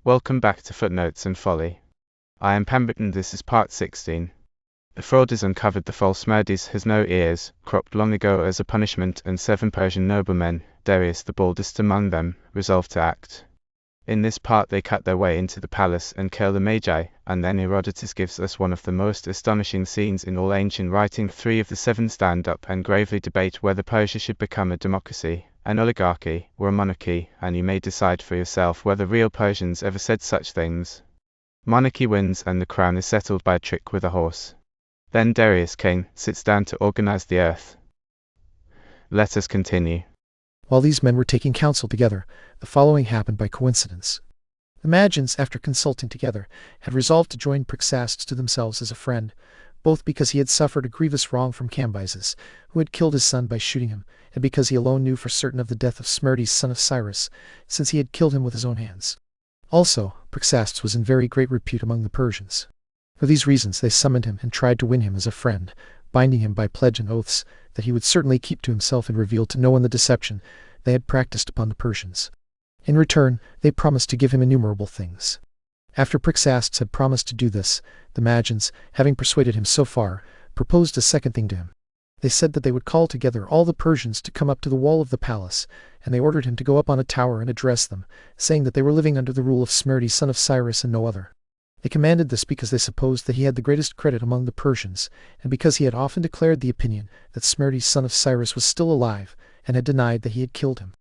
Welcome back to Footnotes and Folly. I am Pembroke and this is part 16. The fraud is uncovered. The false Magi has no ears, cropped long ago as a punishment, and 7 Persian noblemen, Darius the boldest among them, resolved to act. In this part they cut their way into the palace and kill the Magi, and then Herodotus gives us one of the most astonishing scenes in all ancient writing. 3 of the 7 stand up and gravely debate whether Persia should become a democracy, an oligarchy, or a monarchy, and you may decide for yourself whether real Persians ever said such things. Monarchy wins and the crown is settled by a trick with a horse. Then Darius, king, sits down to organize the earth. Let us continue. While these men were taking counsel together, the following happened by coincidence. The Magians, after consulting together, had resolved to join Prexastes to themselves as a friend, both because he had suffered a grievous wrong from Cambyses, who had killed his son by shooting him, and because he alone knew for certain of the death of Smerdis, son of Cyrus, since he had killed him with his own hands. Also, Prexastes was in very great repute among the Persians. For these reasons they summoned him and tried to win him as a friend, binding him by pledge and oaths that he would certainly keep to himself and reveal to no one the deception they had practiced upon the Persians. In return, they promised to give him innumerable things. After Prexastes had promised to do this, the Magians, having persuaded him so far, proposed a second thing to him. They said that they would call together all the Persians to come up to the wall of the palace, and they ordered him to go up on a tower and address them, saying that they were living under the rule of Smerdis, son of Cyrus, and no other. They commanded this because they supposed that he had the greatest credit among the Persians, and because he had often declared the opinion that Smerdis, son of Cyrus, was still alive, and had denied that he had killed him.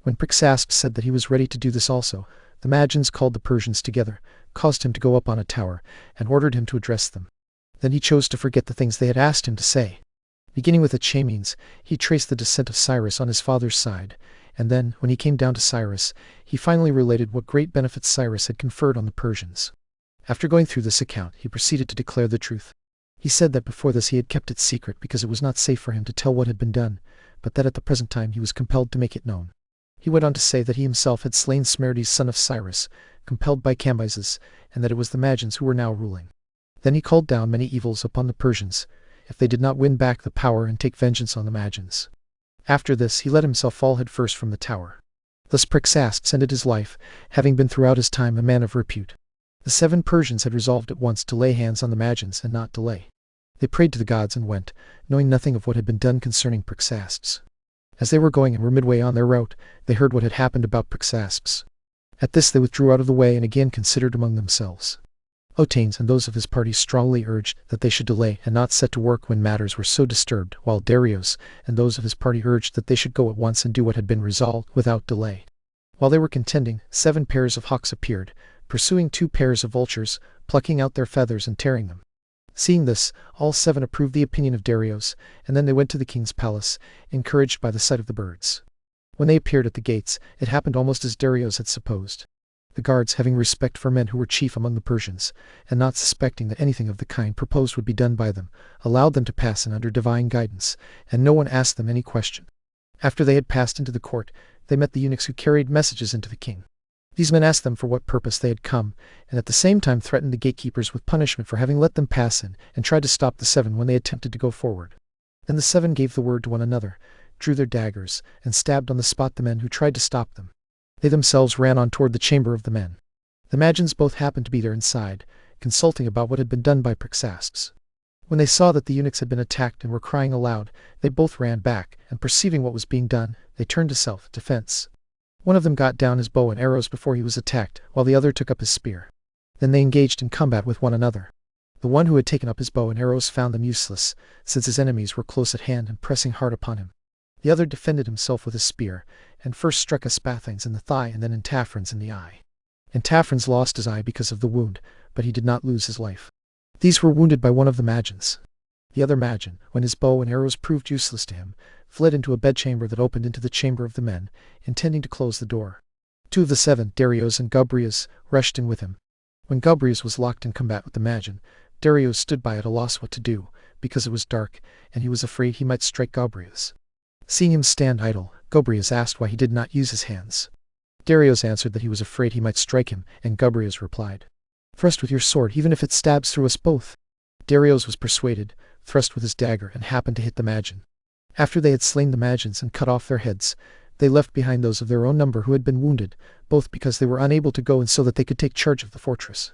When Prexastes said that he was ready to do this also, the Magians called the Persians together, caused him to go up on a tower, and ordered him to address them. Then he chose to forget the things they had asked him to say. Beginning with Achaemenes, he traced the descent of Cyrus on his father's side, and then, when he came down to Cyrus, he finally related what great benefits Cyrus had conferred on the Persians. After going through this account, he proceeded to declare the truth. He said that before this he had kept it secret because it was not safe for him to tell what had been done, but that at the present time he was compelled to make it known. He went on to say that he himself had slain Smerdis, son of Cyrus, compelled by Cambyses, and that it was the Magians who were now ruling. Then he called down many evils upon the Persians, if they did not win back the power and take vengeance on the Magians. After this he let himself fall head first from the tower. Thus Prexastes ended his life, having been throughout his time a man of repute. The 7 Persians had resolved at once to lay hands on the Magians and not delay. They prayed to the gods and went, knowing nothing of what had been done concerning Prexastes. As they were going and were midway on their route, they heard what had happened about Prexastes. At this they withdrew out of the way and again considered among themselves. Otanes and those of his party strongly urged that they should delay and not set to work when matters were so disturbed, while Darius and those of his party urged that they should go at once and do what had been resolved without delay. While they were contending, 7 pairs of hawks appeared, pursuing 2 pairs of vultures, plucking out their feathers and tearing them. Seeing this, all 7 approved the opinion of Darius, and then they went to the king's palace, encouraged by the sight of the birds. When they appeared at the gates, it happened almost as Darius had supposed. The guards, having respect for men who were chief among the Persians, and not suspecting that anything of the kind proposed would be done by them, allowed them to pass in under divine guidance, and no one asked them any question. After they had passed into the court, they met the eunuchs who carried messages into the king. These men asked them for what purpose they had come, and at the same time threatened the gatekeepers with punishment for having let them pass in, and tried to stop the 7 when they attempted to go forward. Then the 7 gave the word to one another, drew their daggers, and stabbed on the spot the men who tried to stop them. They themselves ran on toward the chamber of the men. The Magians both happened to be there inside, consulting about what had been done by Prexastes. When they saw that the eunuchs had been attacked and were crying aloud, they both ran back, and perceiving what was being done, they turned to self-defense. One of them got down his bow and arrows before he was attacked, while the other took up his spear. Then they engaged in combat with one another. The one who had taken up his bow and arrows found them useless, since his enemies were close at hand and pressing hard upon him. The other defended himself with his spear, and first struck Aspathanes in the thigh and then Antaphrons in the eye. Antaphrons lost his eye because of the wound, but he did not lose his life. These were wounded by one of the Magians. The other Magian, when his bow and arrows proved useless to him, fled into a bedchamber that opened into the chamber of the men, intending to close the door. 2 of the 7, Darius and Gobryas, rushed in with him. When Gobryas was locked in combat with the Magian, Darius stood by at a loss what to do, because it was dark, and he was afraid he might strike Gobryas. Seeing him stand idle, Gobryas asked why he did not use his hands. Darius answered that he was afraid he might strike him, and Gobryas replied, "Thrust with your sword, even if it stabs through us both." Darius was persuaded, thrust with his dagger, and happened to hit the Magian. After they had slain the Magians and cut off their heads, They left behind those of their own number who had been wounded, both because they were unable to go and so that they could take charge of the fortress.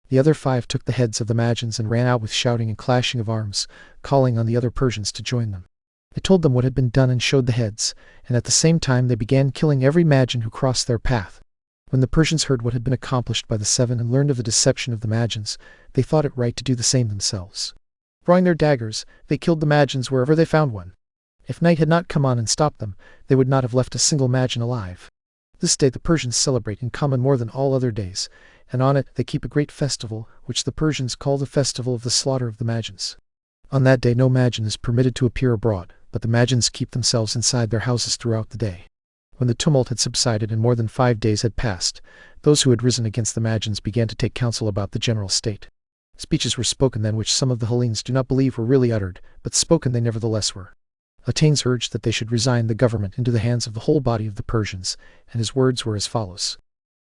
The other 5 took the heads of the Magians and ran out with shouting and clashing of arms, calling on the other Persians to join them. They told them what had been done and showed the heads, and at the same time they began killing every Magian who crossed their path. When the Persians heard what had been accomplished by the 7 and learned of the deception of the Magians, they thought it right to do the same themselves. Drawing their daggers, they killed the Magians wherever they found one. If night had not come on and stopped them, they would not have left a single Magian alive. This day the Persians celebrate in common more than all other days, and on it they keep a great festival, which the Persians call the festival of the slaughter of the Magians. On that day no Magian is permitted to appear abroad, but the Magians keep themselves inside their houses throughout the day. When the tumult had subsided and more than 5 days had passed, those who had risen against the Magians began to take counsel about the general state. Speeches were spoken then which some of the Hellenes do not believe were really uttered, but spoken they nevertheless were. Atenes urged that they should resign the government into the hands of the whole body of the Persians, and his words were as follows.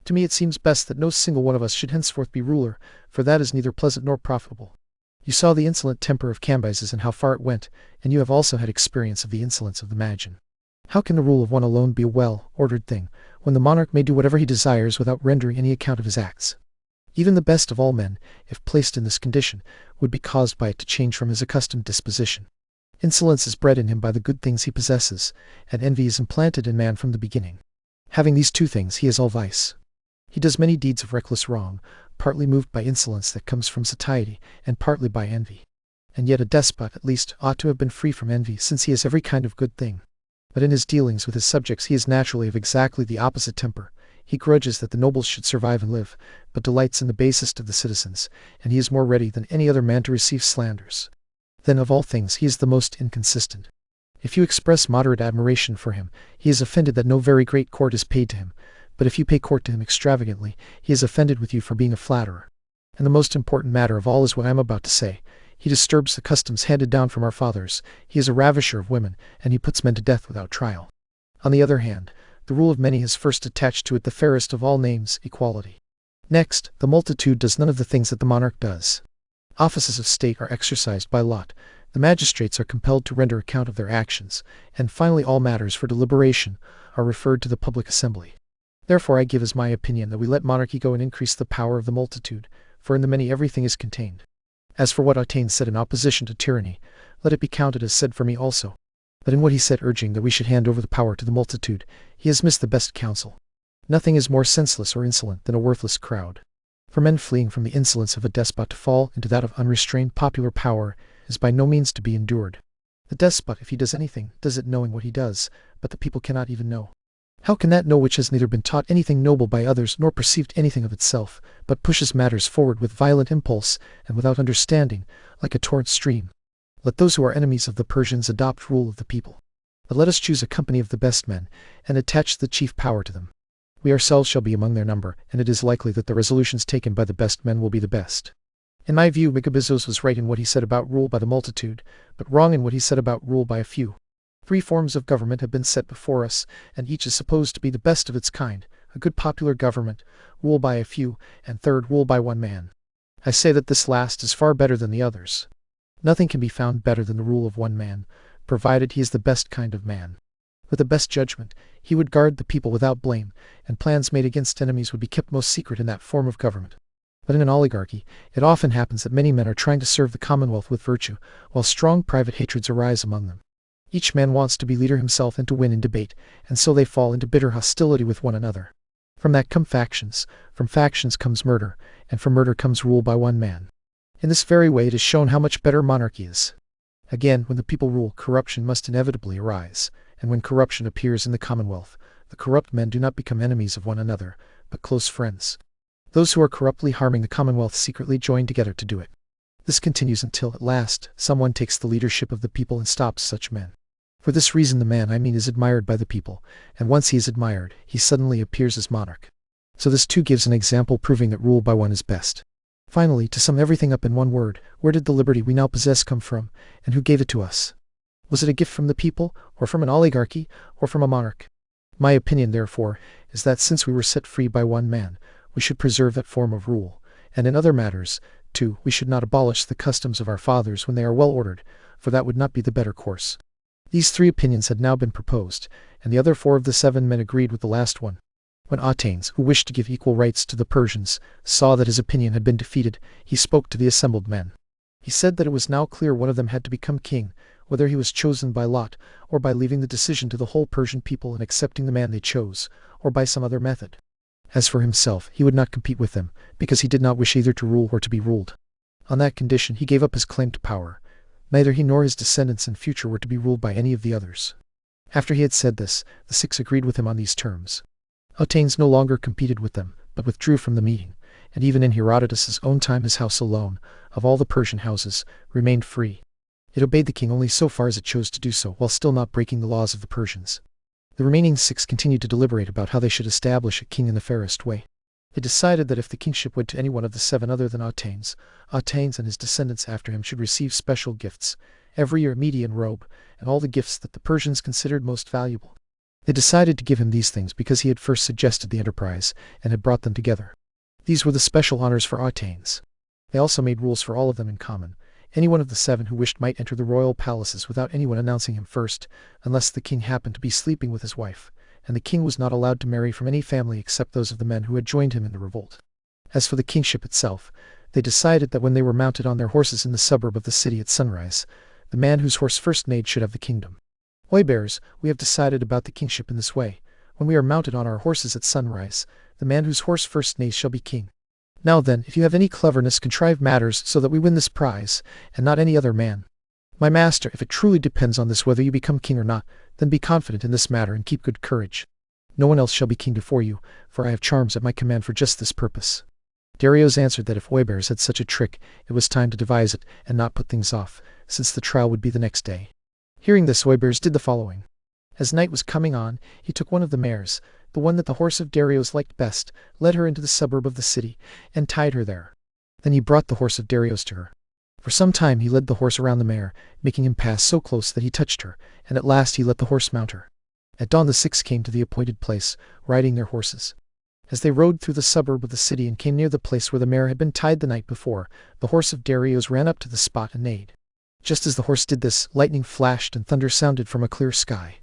To me it seems best that no single one of us should henceforth be ruler, for that is neither pleasant nor profitable. You saw the insolent temper of Cambyses and how far it went, and you have also had experience of the insolence of the Magian. How can the rule of one alone be a well-ordered thing, when the monarch may do whatever he desires without rendering any account of his acts? Even the best of all men, if placed in this condition, would be caused by it to change from his accustomed disposition. Insolence is bred in him by the good things he possesses, and envy is implanted in man from the beginning. Having these 2 things, he is all vice. He does many deeds of reckless wrong, partly moved by insolence that comes from satiety, and partly by envy. And yet a despot, at least, ought to have been free from envy, since he has every kind of good thing. But in his dealings with his subjects he is naturally of exactly the opposite temper. He grudges that the nobles should survive and live, but delights in the basest of the citizens, and he is more ready than any other man to receive slanders. Then of all things he is the most inconsistent. If you express moderate admiration for him, he is offended that no very great court is paid to him, but if you pay court to him extravagantly, he is offended with you for being a flatterer. And the most important matter of all is what I am about to say. He disturbs the customs handed down from our fathers, he is a ravisher of women, and he puts men to death without trial. On the other hand, the rule of many has first attached to it the fairest of all names, equality. Next, the multitude does none of the things that the monarch does. Offices of state are exercised by lot, the magistrates are compelled to render account of their actions, and finally all matters for deliberation are referred to the public assembly. Therefore I give as my opinion that we let monarchy go and increase the power of the multitude, for in the many everything is contained. As for what Atenes said in opposition to tyranny, let it be counted as said for me also. But in what he said urging that we should hand over the power to the multitude, he has missed the best counsel. Nothing is more senseless or insolent than a worthless crowd. For men fleeing from the insolence of a despot to fall into that of unrestrained popular power is by no means to be endured. The despot, if he does anything, does it knowing what he does, but the people cannot even know. How can that know which has neither been taught anything noble by others nor perceived anything of itself, but pushes matters forward with violent impulse and without understanding, like a torrent stream? Let those who are enemies of the Persians adopt rule of the people. But let us choose a company of the best men, and attach the chief power to them. We ourselves shall be among their number, and it is likely that the resolutions taken by the best men will be the best. In my view, Macabizos was right in what he said about rule by the multitude, but wrong in what he said about rule by a few. 3 forms of government have been set before us, and each is supposed to be the best of its kind: a good popular government, rule by a few, and third, rule by one man. I say that this last is far better than the others. Nothing can be found better than the rule of one man, provided he is the best kind of man. With the best judgment, he would guard the people without blame, and plans made against enemies would be kept most secret in that form of government. But in an oligarchy, it often happens that many men are trying to serve the commonwealth with virtue, while strong private hatreds arise among them. Each man wants to be leader himself and to win in debate, and so they fall into bitter hostility with one another. From that come factions, from factions comes murder, and from murder comes rule by one man. In this very way it is shown how much better monarchy is. Again, when the people rule, corruption must inevitably arise, and when corruption appears in the commonwealth, the corrupt men do not become enemies of one another, but close friends. Those who are corruptly harming the commonwealth secretly join together to do it. This continues until, at last, someone takes the leadership of the people and stops such men. For this reason the man I mean is admired by the people, and once he is admired, he suddenly appears as monarch. So this too gives an example proving that rule by one is best. Finally, to sum everything up in one word, where did the liberty we now possess come from, and who gave it to us? Was it a gift from the people, or from an oligarchy, or from a monarch? My opinion, therefore, is that since we were set free by one man, we should preserve that form of rule, and in other matters, too, we should not abolish the customs of our fathers when they are well ordered, for that would not be the better course. These 3 opinions had now been proposed, and the other 4 of the 7 men agreed with the last one. When Atenes, who wished to give equal rights to the Persians, saw that his opinion had been defeated, he spoke to the assembled men. He said that it was now clear one of them had to become king, whether he was chosen by lot, or by leaving the decision to the whole Persian people and accepting the man they chose, or by some other method. As for himself, he would not compete with them, because he did not wish either to rule or to be ruled. On that condition he gave up his claim to power. Neither he nor his descendants in future were to be ruled by any of the others. After he had said this, the 6 agreed with him on these terms. Atenes no longer competed with them, but withdrew from the meeting, and even in Herodotus' own time his house alone, of all the Persian houses, remained free. It obeyed the king only so far as it chose to do so, while still not breaking the laws of the Persians. The remaining 6 continued to deliberate about how they should establish a king in the fairest way. They decided that if the kingship went to any one of the 7 other than Atenes, Atenes and his descendants after him should receive special gifts, every year a Median robe, and all the gifts that the Persians considered most valuable. They decided to give him these things because he had first suggested the enterprise, and had brought them together. These were the special honors for Atenes. They also made rules for all of them in common. Any one of the 7 who wished might enter the royal palaces without anyone announcing him first, unless the king happened to be sleeping with his wife, and the king was not allowed to marry from any family except those of the men who had joined him in the revolt. As for the kingship itself, they decided that when they were mounted on their horses in the suburb of the city at sunrise, the man whose horse first neighed should have the kingdom. Waybearers, we have decided about the kingship in this way. When we are mounted on our horses at sunrise, the man whose horse first neighs shall be king. Now then, if you have any cleverness, contrive matters so that we win this prize, and not any other man. My master, if it truly depends on this whether you become king or not, then be confident in this matter and keep good courage. No one else shall be king before you, for I have charms at my command for just this purpose. Darius answered that if Waybearers had such a trick, it was time to devise it, and not put things off, since the trial would be the next day. Hearing this, Waybearers did the following. As night was coming on, he took one of the mares, the one that the horse of Darius liked best, led her into the suburb of the city, and tied her there. Then he brought the horse of Darius to her. For some time he led the horse around the mare, making him pass so close that he touched her, and at last he let the horse mount her. At dawn the 6 came to the appointed place, riding their horses. As they rode through the suburb of the city and came near the place where the mare had been tied the night before, the horse of Darius ran up to the spot and neighed. Just as the horse did this, lightning flashed and thunder sounded from a clear sky.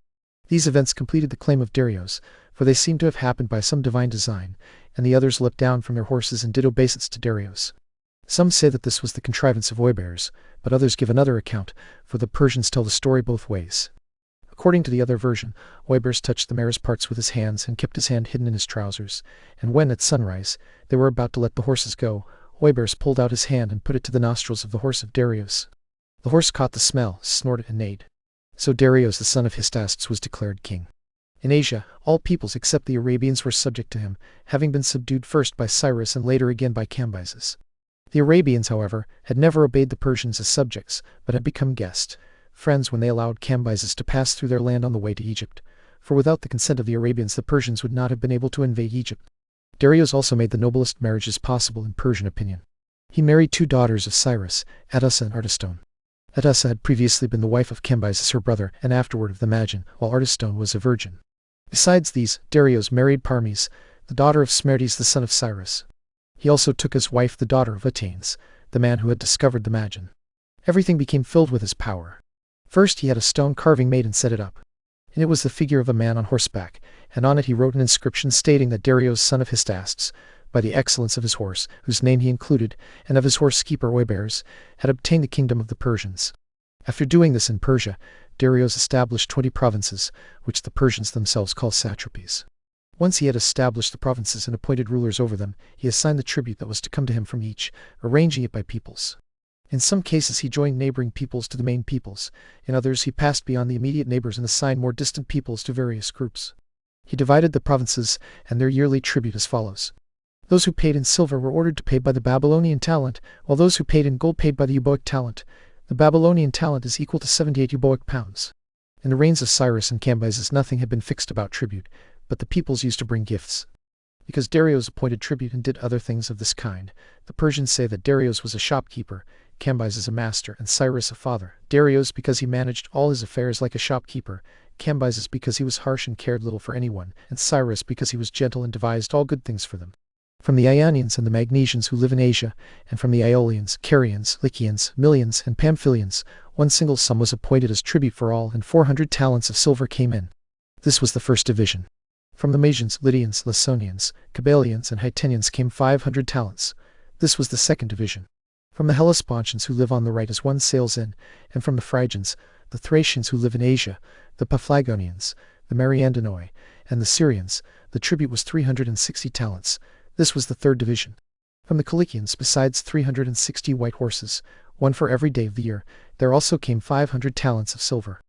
These events completed the claim of Darius, for they seemed to have happened by some divine design, and the others leapt down from their horses and did obeisance to Darius. Some say that this was the contrivance of Waybearers, but others give another account, for the Persians tell the story both ways. According to the other version, Waybearers touched the mare's parts with his hands and kept his hand hidden in his trousers, and when, at sunrise, they were about to let the horses go, Waybearers pulled out his hand and put it to the nostrils of the horse of Darius. The horse caught the smell, snorted, and neighed. So Darius the son of Herodotus was declared king. In Asia, all peoples except the Arabians were subject to him, having been subdued first by Cyrus and later again by Cambyses. The Arabians, however, had never obeyed the Persians as subjects, but had become guests, friends when they allowed Cambyses to pass through their land on the way to Egypt, for without the consent of the Arabians the Persians would not have been able to invade Egypt. Darius also made the noblest marriages possible in Persian opinion. He married 2 daughters of Cyrus, Atassa and Artistone. Atassa had previously been the wife of Cambyses her brother, and afterward of the Magi, while Artistone was a virgin. Besides these, Darius married Parmes, the daughter of Smerdes the son of Cyrus. He also took as wife the daughter of Atenes, the man who had discovered the Magi. Everything became filled with his power. First he had a stone carving made and set it up. And it was the figure of a man on horseback, and on it he wrote an inscription stating that Darius son of Herodotus, by the excellence of his horse, whose name he included, and of his horse-keeper Waybearers, had obtained the kingdom of the Persians. After doing this in Persia, Darius established 20 provinces, which the Persians themselves call satrapies. Once he had established the provinces and appointed rulers over them, he assigned the tribute that was to come to him from each, arranging it by peoples. In some cases he joined neighboring peoples to the main peoples, in others he passed beyond the immediate neighbors and assigned more distant peoples to various groups. He divided the provinces and their yearly tribute as follows. Those who paid in silver were ordered to pay by the Babylonian talent, while those who paid in gold paid by the Euboic talent. The Babylonian talent is equal to 78 Euboic pounds. In the reigns of Cyrus and Cambyses nothing had been fixed about tribute, but the peoples used to bring gifts. Because Darius appointed tribute and did other things of this kind, the Persians say that Darius was a shopkeeper, Cambyses a master, and Cyrus a father. Darius because he managed all his affairs like a shopkeeper, Cambyses because he was harsh and cared little for anyone, and Cyrus because he was gentle and devised all good things for them. From the Ionians and the Magnesians who live in Asia, and from the Aeolians, Carians, Lycians, Millians, and Pamphylians, one single sum was appointed as tribute for all, and 400 talents of silver came in. This was the first division. From the Magians, Lydians, Laconians, Cabalians, and Hytinians came 500 talents. This was the second division. From the Hellespontians who live on the right as one sails in, and from the Phrygians, the Thracians who live in Asia, the Paphlagonians, the Mariandanoi, and the Syrians, the tribute was 360 talents. This was the third division. From the Cilicians, besides 360 white horses, one for every day of the year, there also came 500 talents of silver.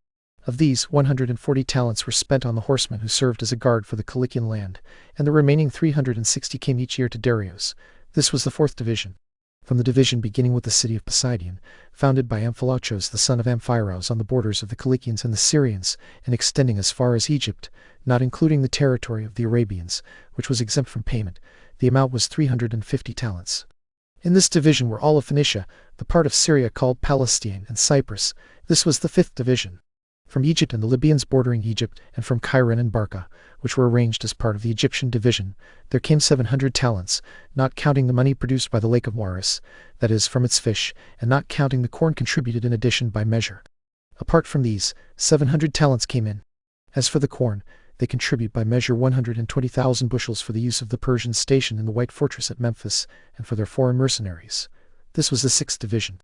Of these, 140 talents were spent on the horsemen who served as a guard for the Cilician land, and the remaining 360 came each year to Darius. This was the fourth division. From the division beginning with the city of Poseidon, founded by Amphilochus the son of Amphiaraus on the borders of the Cilicians and the Syrians, and extending as far as Egypt, not including the territory of the Arabians, which was exempt from payment, the amount was 350 talents. In this division were all of Phoenicia, the part of Syria called Palestine, and Cyprus. This was the fifth division. From Egypt and the Libyans bordering Egypt, and from Cairo and Barca, which were arranged as part of the Egyptian division, there came 700 talents, not counting the money produced by the lake of Moeris, that is, from its fish, and not counting the corn contributed in addition by measure. Apart from these, 700 talents came in. As for the corn, they contribute by measure 120,000 bushels for the use of the Persians stationed in the White Fortress at Memphis, and for their foreign mercenaries. This was the sixth division.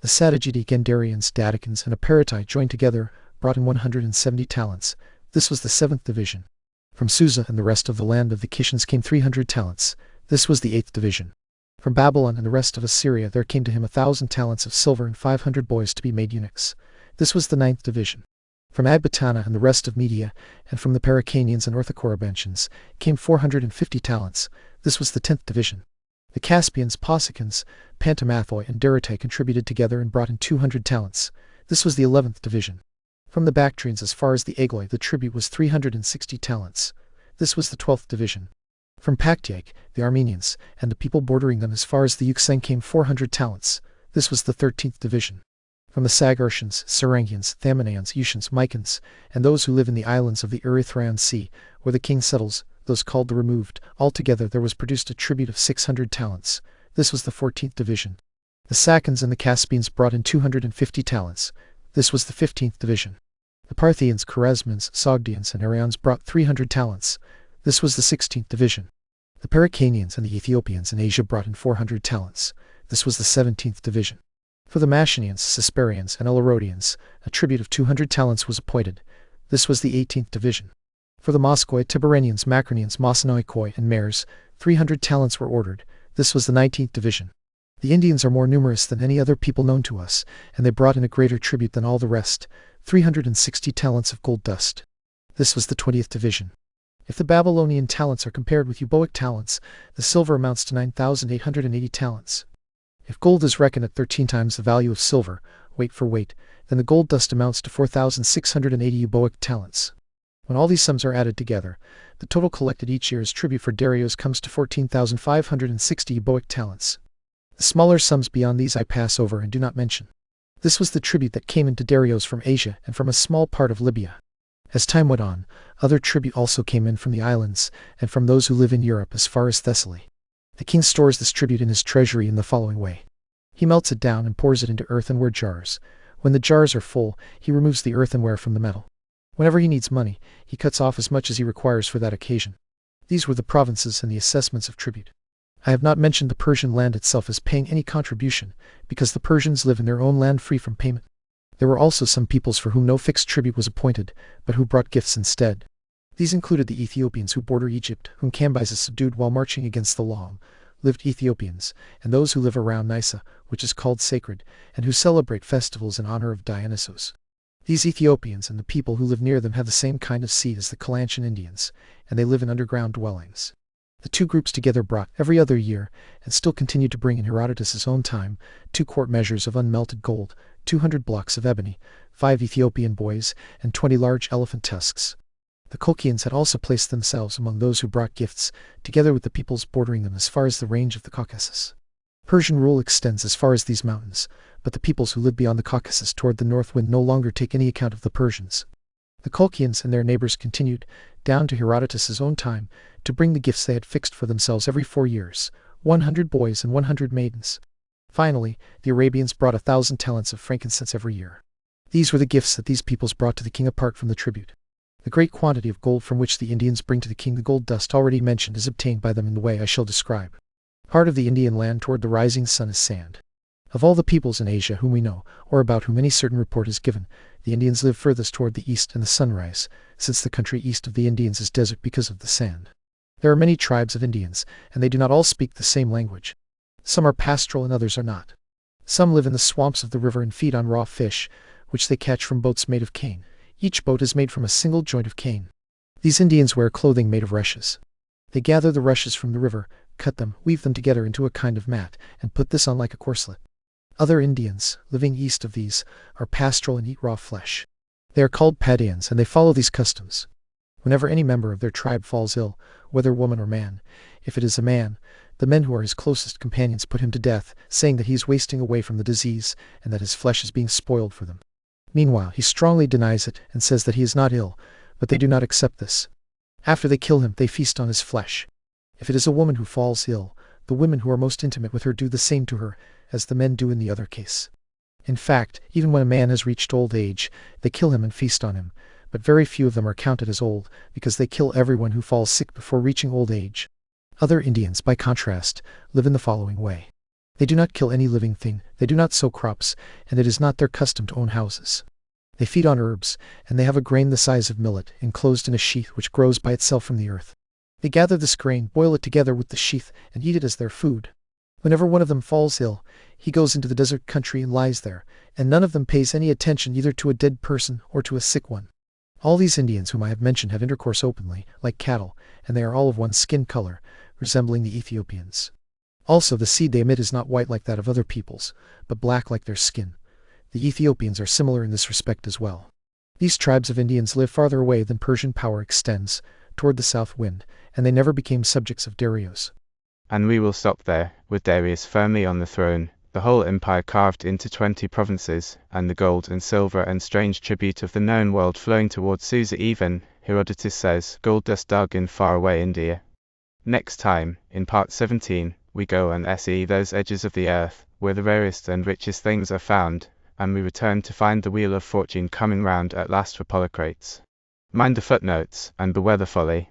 The Satygidae, Gendarians, Daticans, and Aperatai joined together, brought in 170 talents. This was the seventh division. From Susa and the rest of the land of the Kishans came 300 talents. This was the eighth division. From Babylon and the rest of Assyria there came to him 1,000 talents of silver and 500 boys to be made eunuchs. This was the ninth division. From Agbatana and the rest of Media, and from the Paracanians and Orthocorabantians, came 450 talents. This was the 10th division. The Caspians, Posicans, Pantamathoi, and Duratai contributed together and brought in 200 talents. This was the 11th division. From the Bactrians as far as the Agloi, the tribute was 360 talents. This was the 12th division. From Paktiak, the Armenians, and the people bordering them as far as the Euxine came 400 talents. This was the 13th division. From the Sagartians, Serangians, Thamanaeans, Eushans, Mycans, and those who live in the islands of the Erythraean Sea, where the king settles, those called the Removed, altogether there was produced a tribute of 600 talents. This was the 14th division. The Sacans and the Caspians brought in 250 talents. This was the 15th division. The Parthians, Chorasmians, Sogdians, and Arians brought 300 talents. This was the 16th division. The Paracanians and the Ethiopians in Asia brought in 400 talents. This was the 17th division. For the Machinians, Cisperians, and Elerodians, a tribute of 200 talents was appointed. This was the 18th division. For the Moskoi, Tiberenians, Macrinians, Mosonoikoi, and Mares, 300 talents were ordered. This was the 19th division. The Indians are more numerous than any other people known to us, and they brought in a greater tribute than all the rest, 360 talents of gold dust. This was the 20th division. If the Babylonian talents are compared with Euboic talents, the silver amounts to 9,880 talents. If gold is reckoned at 13 times the value of silver, weight for weight, then the gold dust amounts to 4,680 Euboic talents. When all these sums are added together, the total collected each year as tribute for Darius comes to 14,560 Euboic talents. The smaller sums beyond these I pass over and do not mention. This was the tribute that came into Darius from Asia and from a small part of Libya. As time went on, other tribute also came in from the islands, and from those who live in Europe as far as Thessaly. The king stores this tribute in his treasury in the following way. He melts it down and pours it into earthenware jars. When the jars are full, he removes the earthenware from the metal. Whenever he needs money, he cuts off as much as he requires for that occasion. These were the provinces and the assessments of tribute. I have not mentioned the Persian land itself as paying any contribution, because the Persians live in their own land free from payment. There were also some peoples for whom no fixed tribute was appointed, but who brought gifts instead. These included the Ethiopians who border Egypt, whom Cambyses subdued while marching against the long-lived Ethiopians, and those who live around Nysa, which is called sacred, and who celebrate festivals in honor of Dionysus. These Ethiopians and the people who live near them have the same kind of seed as the Colantian Indians, and they live in underground dwellings. The two groups together brought, every other year, and still continue to bring in Herodotus' own time, 2 quart measures of unmelted gold, 200 blocks of ebony, 5 Ethiopian boys, and 20 large elephant tusks. The Colchians had also placed themselves among those who brought gifts, together with the peoples bordering them as far as the range of the Caucasus. Persian rule extends as far as these mountains, but the peoples who live beyond the Caucasus toward the north wind no longer take any account of the Persians. The Colchians and their neighbors continued, down to Herodotus' own time, to bring the gifts they had fixed for themselves every 4 years, 100 boys and 100 maidens. Finally, the Arabians brought 1,000 talents of frankincense every year. These were the gifts that these peoples brought to the king apart from the tribute. The great quantity of gold from which the Indians bring to the king the gold dust already mentioned is obtained by them in the way I shall describe. Part of the Indian land toward the rising sun is sand. Of all the peoples in Asia whom we know, or about whom any certain report is given, the Indians live furthest toward the east and the sunrise, since the country east of the Indians is desert because of the sand. There are many tribes of Indians, and they do not all speak the same language. Some are pastoral and others are not. Some live in the swamps of the river and feed on raw fish, which they catch from boats made of cane. Each boat is made from a single joint of cane. These Indians wear clothing made of rushes. They gather the rushes from the river, cut them, weave them together into a kind of mat, and put this on like a corselet. Other Indians, living east of these, are pastoral and eat raw flesh. They are called Padians, and they follow these customs. Whenever any member of their tribe falls ill, whether woman or man, if it is a man, the men who are his closest companions put him to death, saying that he is wasting away from the disease, and that his flesh is being spoiled for them. Meanwhile, he strongly denies it, and says that he is not ill, but they do not accept this. After they kill him, they feast on his flesh. If it is a woman who falls ill, the women who are most intimate with her do the same to her, as the men do in the other case. In fact, even when a man has reached old age, they kill him and feast on him, but very few of them are counted as old, because they kill everyone who falls sick before reaching old age. Other Indians, by contrast, live in the following way. They do not kill any living thing, they do not sow crops, and it is not their custom to own houses. They feed on herbs, and they have a grain the size of millet, enclosed in a sheath which grows by itself from the earth. They gather this grain, boil it together with the sheath, and eat it as their food. Whenever one of them falls ill, he goes into the desert country and lies there, and none of them pays any attention either to a dead person or to a sick one. All these Indians whom I have mentioned have intercourse openly, like cattle, and they are all of one skin color, resembling the Ethiopians. Also the seed they emit is not white like that of other peoples, but black like their skin. The Ethiopians are similar in this respect as well. These tribes of Indians live farther away than Persian power extends, toward the south wind, and they never became subjects of Darius. And we will stop there, with Darius firmly on the throne, the whole empire carved into 20 provinces, and the gold and silver and strange tribute of the known world flowing towards Susa even, Herodotus says, gold dust dug in faraway India. Next time, in part 17, we go and see those edges of the earth, where the rarest and richest things are found, and we return to find the wheel of fortune coming round at last for Polycrates. Mind the footnotes, and beware the folly.